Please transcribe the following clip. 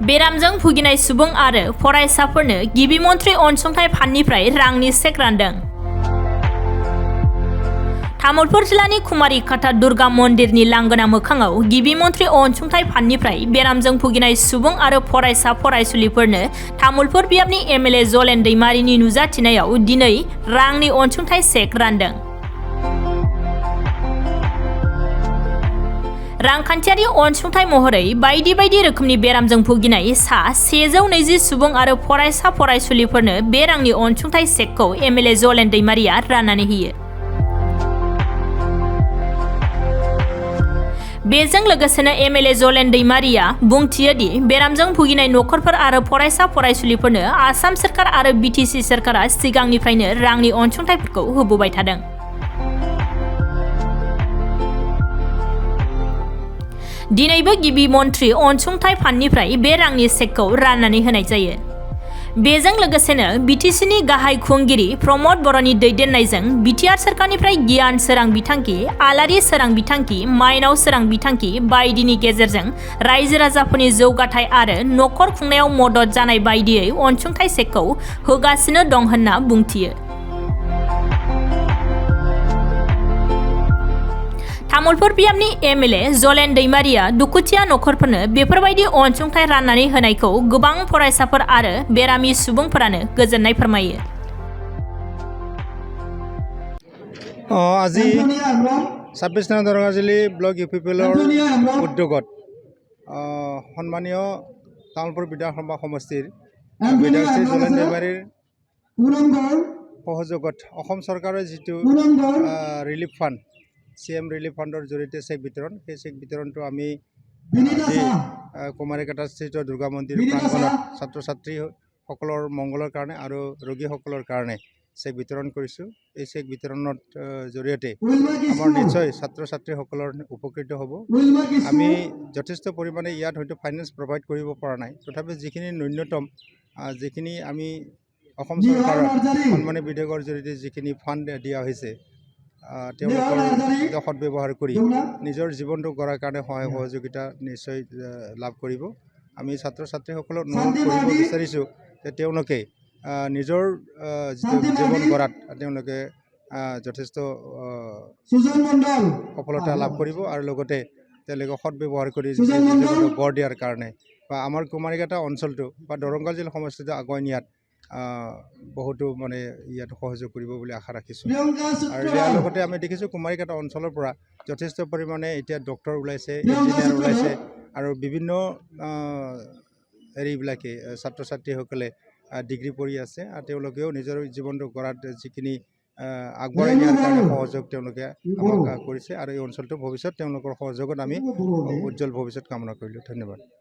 बेरामजों भुगिनाय सुबुं आरो फरायसाफोरनो गिबि मन्थ्रि अनसुंथाइ फान्डनिफ्राय रांनि चेक रानदों। तामुलपुर जिल्लानि कुमारीघाटा दुर्गा मन्दिरनि लांगोना मोखाङाव गिबि मन्थ्रि अनसुंथाइ फान्डनिफ्राय बेरामजों भुगिनाय सुबुं आरो फरायसा फरायसुलिफोरनो तामुलपुर बियाबनि एमएलए जलेन दैमारिनि नुजाथिनायाव दिनै रांनि अनसुंथाइ चेक रानदों। रांखान्थियारि अनसुंथाइ महरै बायदि बायदि रोखोमनि बेरामजों भुगिनाय सा 120 सुबुं आरो फरायसा फरायसुलिफोरनो बे रांनि अनसुंथाइ चेकखौ एमएलए जलेन दैमारिया राननानै होयो। बेजों लोगोसेनो एमएलए जलेन दैमारिया बुंथियो दि बेरामजों भुगिनाय नखरफोर आरो फरायसा फरायसुलिफोरनो आसाम सोरखार आरो बिटिसि सोरखारा सिगांनिफ्रायनो रांनि अनसुंथाइफोरखौ होबोबाय थादों। दिनैबो गिबि मन्थ्रि अनसुंथाइ फान्डनिफ्राय बे रांनि चेकखौ राननानै होनाय जायो। बेजों लोगोसेनो बिटिसिनि गाहाय खुंगिरि प्रमद बर'नि दैदेननायजों बिटिआर सोरखारनिफ्राय गियान सोरां बिथांखि, आलारि सोरां बिथांखि, माइनाव सोरां बिथांखि बायदिनि गेजेरजों रायजो राजाफोरनि जौगाथाय आरो नखर खुंनायाव मदद जानाय बायदियै अनसुंथाइ चेकखौ होगासिनो दं होनना बुंथियो। तामुलपुर बियाबनि एमएलए जलेन दैमारिया दुखुथिया नखरफोरनो बेफोरबायदि अनसुंथाइ राननानै होनायखौ गोबां फरायसाफोर आरो बेरामि सुबुंफोरानो गोजोननाय फोरमायो। আজি 26 নং দৰঙাজুলি ব্লক ইউপিপিএলৰ উদ্যোগত সন্মানীয় তামুলপুৰ বিধানসভা সমষ্টিৰ বিধায়ক শ্ৰী জলেন दैमारिৰ সহযোগত অসম চৰকাৰৰ যিটো ৰিলিফ ফাণ্ড CM ৰিলিফ ফাণ্ডৰ জৰিয়তে চেক বিতৰণ, সেই চেক বিতৰণটো আমি কুমাৰীঘাটাস্থিত দুৰ্গা মন্দিৰ প্ৰাংগণত ছাত্ৰ ছাত্ৰীসকলৰ মংগলৰ কাৰণে আৰু ৰোগীসকলৰ কাৰণে চেক বিতৰণ কৰিছোঁ। এই চেক বিতৰণত জৰিয়তে আমাৰ নিশ্চয় ছাত্ৰ ছাত্ৰীসকলৰ উপকৃত হ'ব। আমি যথেষ্ট পৰিমাণে ইয়াত হয়তো ফাইনেন্স প্ৰভাইড কৰিব পৰা নাই, তথাপি যিখিনি ন্যূনতম যিখিনি আমি অসম চৰকাৰৰ সন্মানীয় বিধায়কৰ জৰিয়তে যিখিনি ফাণ্ড দিয়া হৈছে তেওঁলোকৰ সদব্যৱহাৰ কৰি নিজৰ জীৱনটো গঢ়াৰ কাৰণে সহায় সহযোগিতা নিশ্চয় লাভ কৰিব। আমি ছাত্ৰ ছাত্ৰীসকলক অনুৰোধ কৰিব বিচাৰিছোঁ যে তেওঁলোকে নিজৰ জীৱন গঢ়াত তেওঁলোকে যথেষ্ট সফলতা লাভ কৰিব আৰু লগতে তেওঁলোকে সদব্যৱহাৰ কৰি জীৱনটো গঢ় দিয়াৰ কাৰণে বা আমাৰ কুমাৰীঘাটা অঞ্চলটো বা দৰংগাঁও জিলা সমষ্টিটো আগুৱাই নিয়াত বহুতো মানে ইয়াত সহযোগ কৰিব বুলি আশা ৰাখিছোঁ। আৰু ইয়াৰ লগতে আমি দেখিছোঁ কুমাৰীঘাটা অঞ্চলৰ পৰা যথেষ্ট পৰিমাণে এতিয়া ডক্টৰ ওলাইছে, ইঞ্জিনিয়াৰ ওলাইছে আৰু বিভিন্ন হেৰিবিলাকে ছাত্ৰ ছাত্ৰীসকলে ডিগ্ৰী পঢ়ি আছে আৰু তেওঁলোকেও নিজৰ জীৱনটো গঢ়াত যিখিনি আগবঢ়াই নিয়াৰ কাৰণে সহযোগ তেওঁলোকে আমাক কৰিছে আৰু এই অঞ্চলটোৰ ভৱিষ্যত তেওঁলোকৰ সহযোগত আমি উজ্জ্বল ভৱিষ্যত কামনা কৰিলোঁ। ধন্যবাদ।